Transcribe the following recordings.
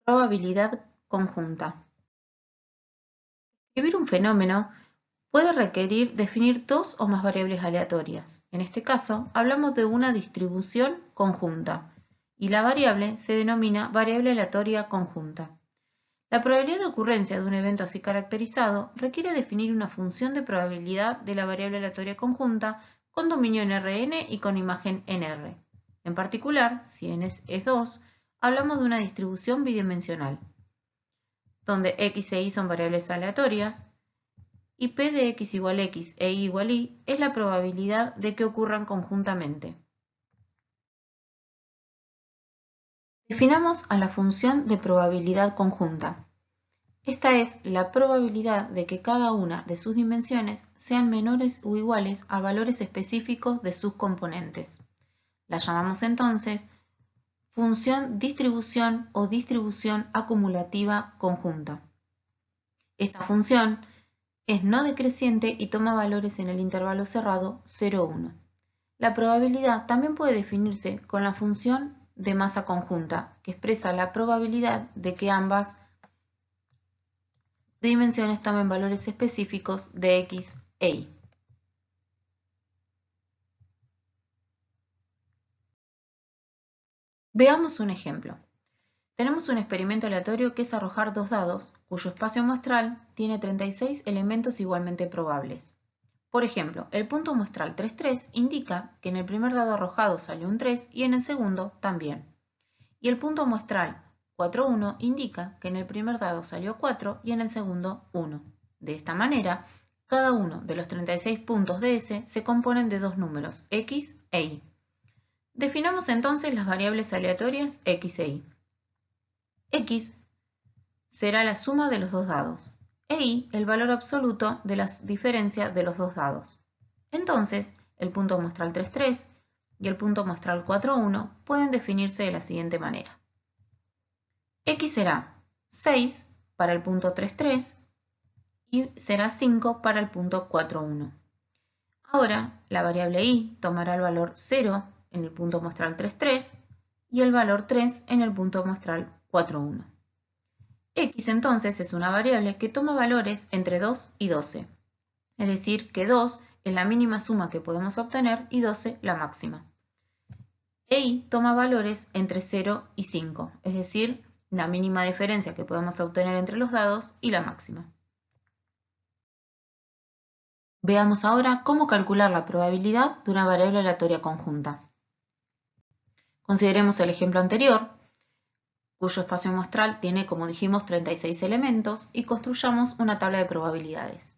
Probabilidad conjunta. Describir un fenómeno puede requerir definir dos o más variables aleatorias. En este caso, hablamos de una distribución conjunta y la variable se denomina variable aleatoria conjunta. La probabilidad de ocurrencia de un evento así caracterizado requiere definir una función de probabilidad de la variable aleatoria conjunta con dominio en Rn y con imagen en R. En particular, si n es 2, hablamos de una distribución bidimensional, donde x e y son variables aleatorias, y P de x igual x e y igual y es la probabilidad de que ocurran conjuntamente. Definamos a la función de probabilidad conjunta. Esta es la probabilidad de que cada una de sus dimensiones sean menores o iguales a valores específicos de sus componentes. La llamamos entonces función distribución o distribución acumulativa conjunta. Esta función es no decreciente y toma valores en el intervalo cerrado 0, 1. La probabilidad también puede definirse con la función de masa conjunta, que expresa la probabilidad de que ambas dimensiones tomen valores específicos de x e y. Veamos un ejemplo. Tenemos un experimento aleatorio que es arrojar dos dados, cuyo espacio muestral tiene 36 elementos igualmente probables. Por ejemplo, el punto muestral 3, 3 indica que en el primer dado arrojado salió un 3 y en el segundo también. Y el punto muestral 4, 1 indica que en el primer dado salió 4 y en el segundo 1. De esta manera, cada uno de los 36 puntos de S se componen de dos números, x e y. Definamos entonces las variables aleatorias x e y. X será la suma de los dos dados e y el valor absoluto de la diferencia de los dos dados. Entonces, el punto muestral 3, 3 y el punto muestral 4, 1 pueden definirse de la siguiente manera. X será 6 para el punto 3, 3 y será 5 para el punto 4, 1. Ahora, la variable y tomará el valor 0 en el punto muestral 3, 3 y el valor 3 en el punto muestral 4, 1. X entonces es una variable que toma valores entre 2 y 12, es decir, que 2 es la mínima suma que podemos obtener y 12 la máxima. E y toma valores entre 0 y 5, es decir, la mínima diferencia que podemos obtener entre los dados y la máxima. Veamos ahora cómo calcular la probabilidad de una variable aleatoria conjunta. Consideremos el ejemplo anterior, cuyo espacio muestral tiene, como dijimos, 36 elementos, y construyamos una tabla de probabilidades.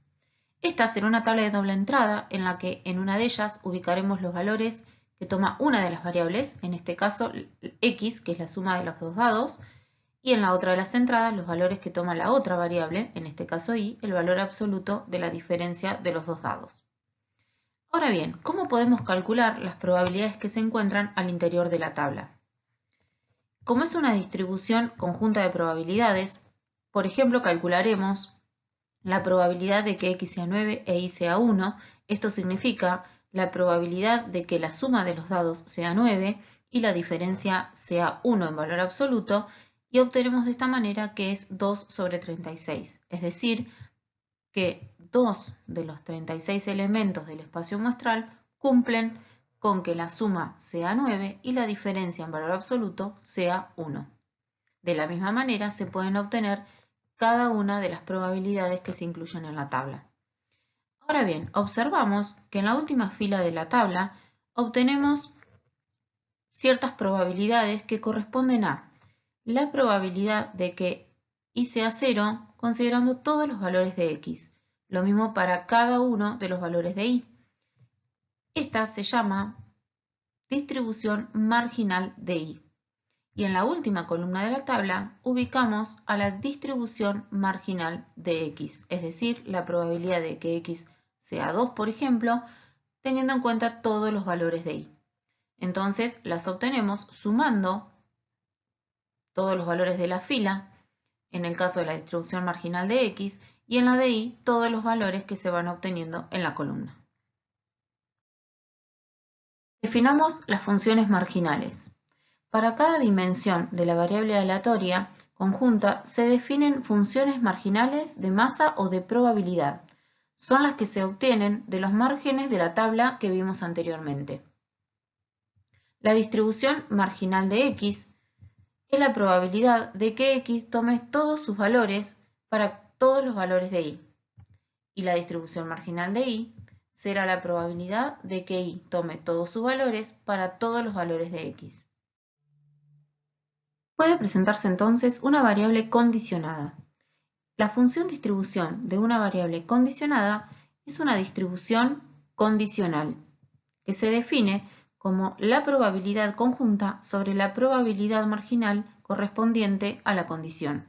Esta será una tabla de doble entrada en la que en una de ellas ubicaremos los valores que toma una de las variables, en este caso x, que es la suma de los dos dados, y en la otra de las entradas los valores que toma la otra variable, en este caso y, el valor absoluto de la diferencia de los dos dados. Ahora bien, ¿cómo podemos calcular las probabilidades que se encuentran al interior de la tabla? Como es una distribución conjunta de probabilidades, por ejemplo, calcularemos la probabilidad de que x sea 9 e y sea 1. Esto significa la probabilidad de que la suma de los dados sea 9 y la diferencia sea 1 en valor absoluto, y obtenemos de esta manera que es 2 sobre 36, es decir, que 2 de los 36 elementos del espacio muestral cumplen con que la suma sea 9 y la diferencia en valor absoluto sea 1. De la misma manera se pueden obtener cada una de las probabilidades que se incluyen en la tabla. Ahora bien, observamos que en la última fila de la tabla obtenemos ciertas probabilidades que corresponden a la probabilidad de que y sea 0 considerando todos los valores de x, lo mismo para cada uno de los valores de y. Esta se llama distribución marginal de y. Y en la última columna de la tabla ubicamos a la distribución marginal de x, es decir, la probabilidad de que x sea 2, por ejemplo, teniendo en cuenta todos los valores de y. Entonces las obtenemos sumando todos los valores de la fila, en el caso de la distribución marginal de x, y en la de y todos los valores que se van obteniendo en la columna. Definamos las funciones marginales. Para cada dimensión de la variable aleatoria, conjunta se definen funciones marginales de masa o de probabilidad. Son las que se obtienen de los márgenes de la tabla que vimos anteriormente. La distribución marginal de X es la probabilidad de que X tome todos sus valores para todos los valores de Y. Y la distribución marginal de Y será la probabilidad de que Y tome todos sus valores para todos los valores de X. Puede presentarse entonces una variable condicionada. La función distribución de una variable condicionada es una distribución condicional, que se define como la probabilidad conjunta sobre la probabilidad marginal correspondiente a la condición.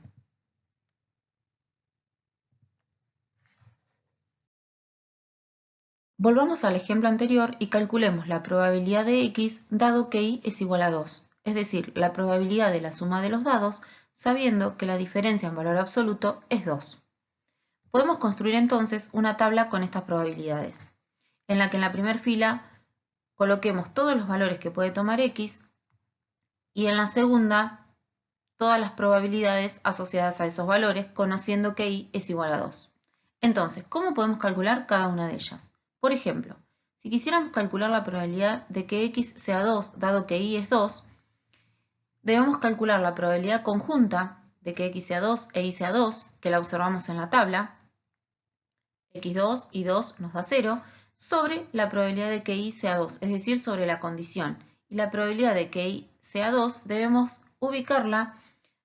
Volvamos al ejemplo anterior y calculemos la probabilidad de X dado que Y es igual a 2, es decir, la probabilidad de la suma de los dados, sabiendo que la diferencia en valor absoluto es 2. Podemos construir entonces una tabla con estas probabilidades, en la que en la primera fila coloquemos todos los valores que puede tomar X y en la segunda todas las probabilidades asociadas a esos valores, conociendo que Y es igual a 2. Entonces, ¿cómo podemos calcular cada una de ellas? Por ejemplo, si quisiéramos calcular la probabilidad de que X sea 2, dado que Y es 2, debemos calcular la probabilidad conjunta de que X sea 2 e Y sea 2, que la observamos en la tabla, X2 y 2 nos da 0, sobre la probabilidad de que Y sea 2, es decir, sobre la condición. Y la probabilidad de que Y sea 2 debemos ubicarla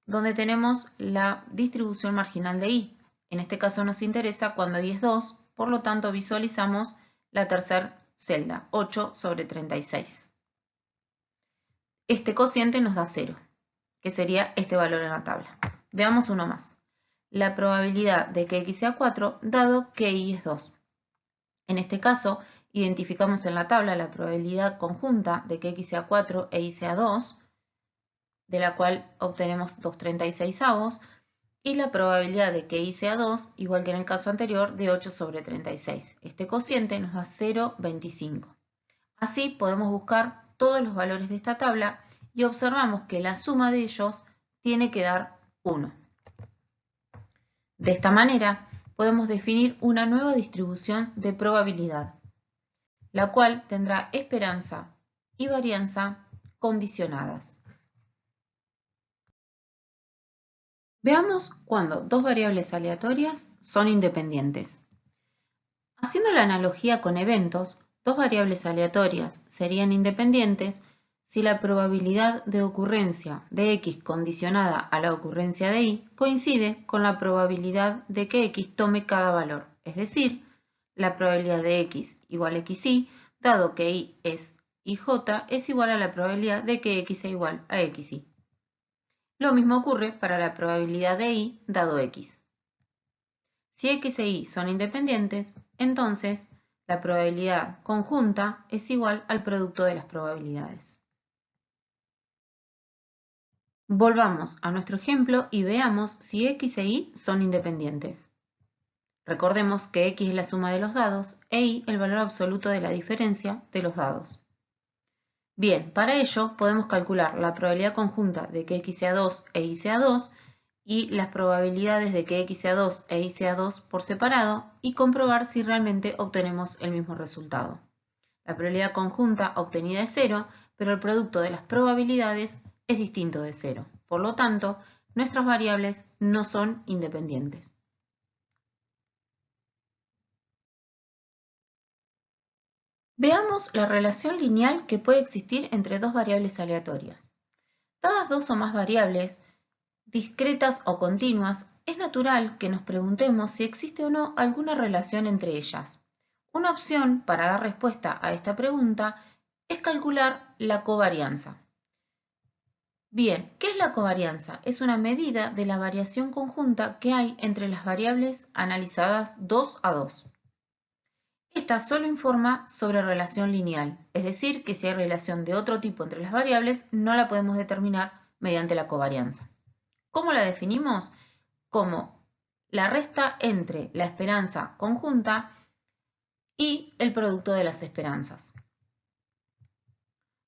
donde tenemos la distribución marginal de Y. En este caso nos interesa cuando Y es 2, por lo tanto visualizamos la tercera celda, 8 sobre 36. Este cociente nos da 0, que sería este valor en la tabla. Veamos uno más. La probabilidad de que X sea 4, dado que Y es 2. En este caso, identificamos en la tabla la probabilidad conjunta de que X sea 4 e Y sea 2, de la cual obtenemos 2/36, y la probabilidad de que Y sea 2, igual que en el caso anterior, de 8 sobre 36. Este cociente nos da 0,25. Así podemos buscar todos los valores de esta tabla y observamos que la suma de ellos tiene que dar 1. De esta manera, podemos definir una nueva distribución de probabilidad, la cual tendrá esperanza y varianza condicionadas. Veamos cuando dos variables aleatorias son independientes. Haciendo la analogía con eventos, dos variables aleatorias serían independientes si la probabilidad de ocurrencia de X condicionada a la ocurrencia de Y coincide con la probabilidad de que X tome cada valor, es decir, la probabilidad de X igual a XY, dado que Y es IJ, es igual a la probabilidad de que X sea igual a XY. Lo mismo ocurre para la probabilidad de Y dado X. Si X e Y son independientes, entonces la probabilidad conjunta es igual al producto de las probabilidades. Volvamos a nuestro ejemplo y veamos si X e Y son independientes. Recordemos que X es la suma de los dados e Y el valor absoluto de la diferencia de los dados. Bien, para ello podemos calcular la probabilidad conjunta de que X sea 2 e Y sea 2 y las probabilidades de que X sea 2 e Y sea 2 por separado y comprobar si realmente obtenemos el mismo resultado. La probabilidad conjunta obtenida es 0, pero el producto de las probabilidades es distinto de 0. Por lo tanto, nuestras variables no son independientes. Veamos la relación lineal que puede existir entre dos variables aleatorias. Dadas dos o más variables, discretas o continuas, es natural que nos preguntemos si existe o no alguna relación entre ellas. Una opción para dar respuesta a esta pregunta es calcular la covarianza. Bien, ¿qué es la covarianza? Es una medida de la variación conjunta que hay entre las variables analizadas 2 a 2. Esta solo informa sobre relación lineal, es decir, que si hay relación de otro tipo entre las variables, no la podemos determinar mediante la covarianza. ¿Cómo la definimos? Como la resta entre la esperanza conjunta y el producto de las esperanzas,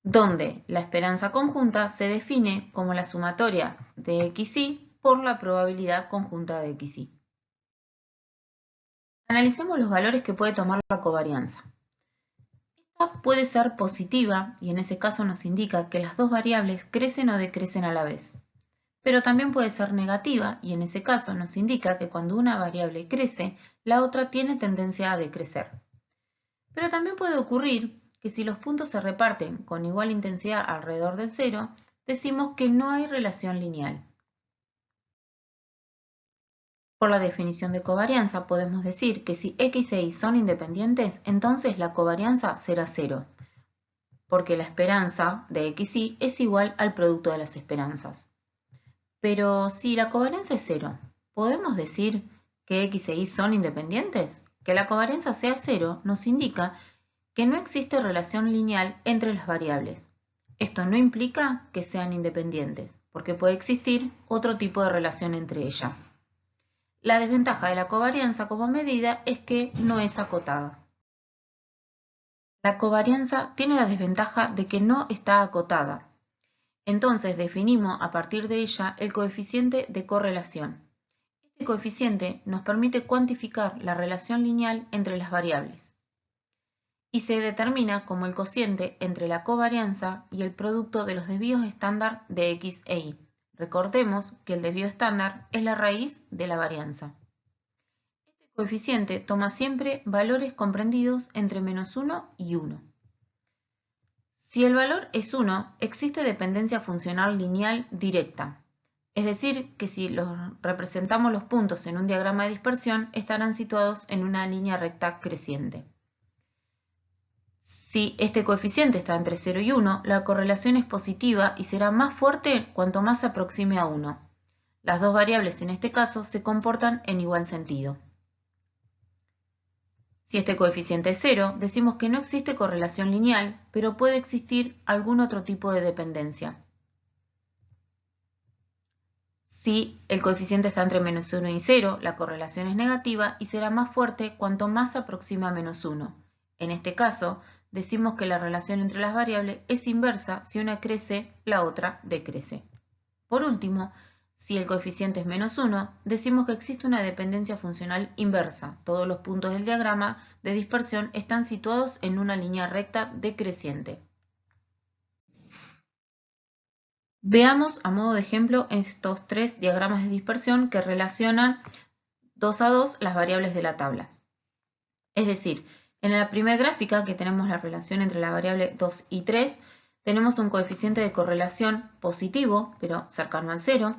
donde la esperanza conjunta se define como la sumatoria de XY por la probabilidad conjunta de xy. Analicemos los valores que puede tomar la covarianza. Esta puede ser positiva y en ese caso nos indica que las dos variables crecen o decrecen a la vez. Pero también puede ser negativa y en ese caso nos indica que cuando una variable crece, la otra tiene tendencia a decrecer. Pero también puede ocurrir que si los puntos se reparten con igual intensidad alrededor del cero, decimos que no hay relación lineal. Por la definición de covarianza podemos decir que si x e y son independientes, entonces la covarianza será cero, porque la esperanza de x y es igual al producto de las esperanzas. Pero si la covarianza es cero, ¿podemos decir que x e y son independientes? Que la covarianza sea cero nos indica que no existe relación lineal entre las variables. Esto no implica que sean independientes, porque puede existir otro tipo de relación entre ellas. La desventaja de la covarianza como medida es que no es acotada. La covarianza tiene la desventaja de que no está acotada. Entonces definimos a partir de ella el coeficiente de correlación. Este coeficiente nos permite cuantificar la relación lineal entre las variables y se determina como el cociente entre la covarianza y el producto de los desvíos estándar de x e y. Recordemos que el desvío estándar es la raíz de la varianza. Este coeficiente toma siempre valores comprendidos entre -1 y 1. Si el valor es 1, existe dependencia funcional lineal directa. Es decir, que si representamos los puntos en un diagrama de dispersión, estarán situados en una línea recta creciente. Si este coeficiente está entre 0 y 1, la correlación es positiva y será más fuerte cuanto más se aproxime a 1. Las dos variables en este caso se comportan en igual sentido. Si este coeficiente es 0, decimos que no existe correlación lineal, pero puede existir algún otro tipo de dependencia. Si el coeficiente está entre -1 y 0, la correlación es negativa y será más fuerte cuanto más se aproxima a -1. En este caso, decimos que la relación entre las variables es inversa si una crece, la otra decrece. Por último, si el coeficiente es -1, decimos que existe una dependencia funcional inversa. Todos los puntos del diagrama de dispersión están situados en una línea recta decreciente. Veamos a modo de ejemplo estos tres diagramas de dispersión que relacionan 2 a 2 las variables de la tabla. Es decir, en la primera gráfica que tenemos la relación entre la variable 2 y 3, tenemos un coeficiente de correlación positivo, pero cercano al 0.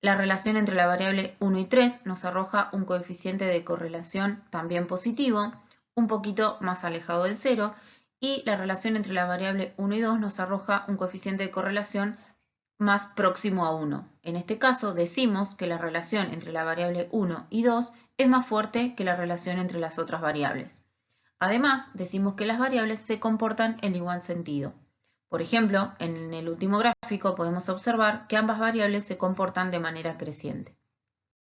La relación entre la variable 1 y 3 nos arroja un coeficiente de correlación también positivo, un poquito más alejado del 0, y la relación entre la variable 1 y 2 nos arroja un coeficiente de correlación más próximo a 1. En este caso decimos que la relación entre la variable 1 y 2 es más fuerte que la relación entre las otras variables. Además, decimos que las variables se comportan en igual sentido. Por ejemplo, en el último gráfico podemos observar que ambas variables se comportan de manera creciente.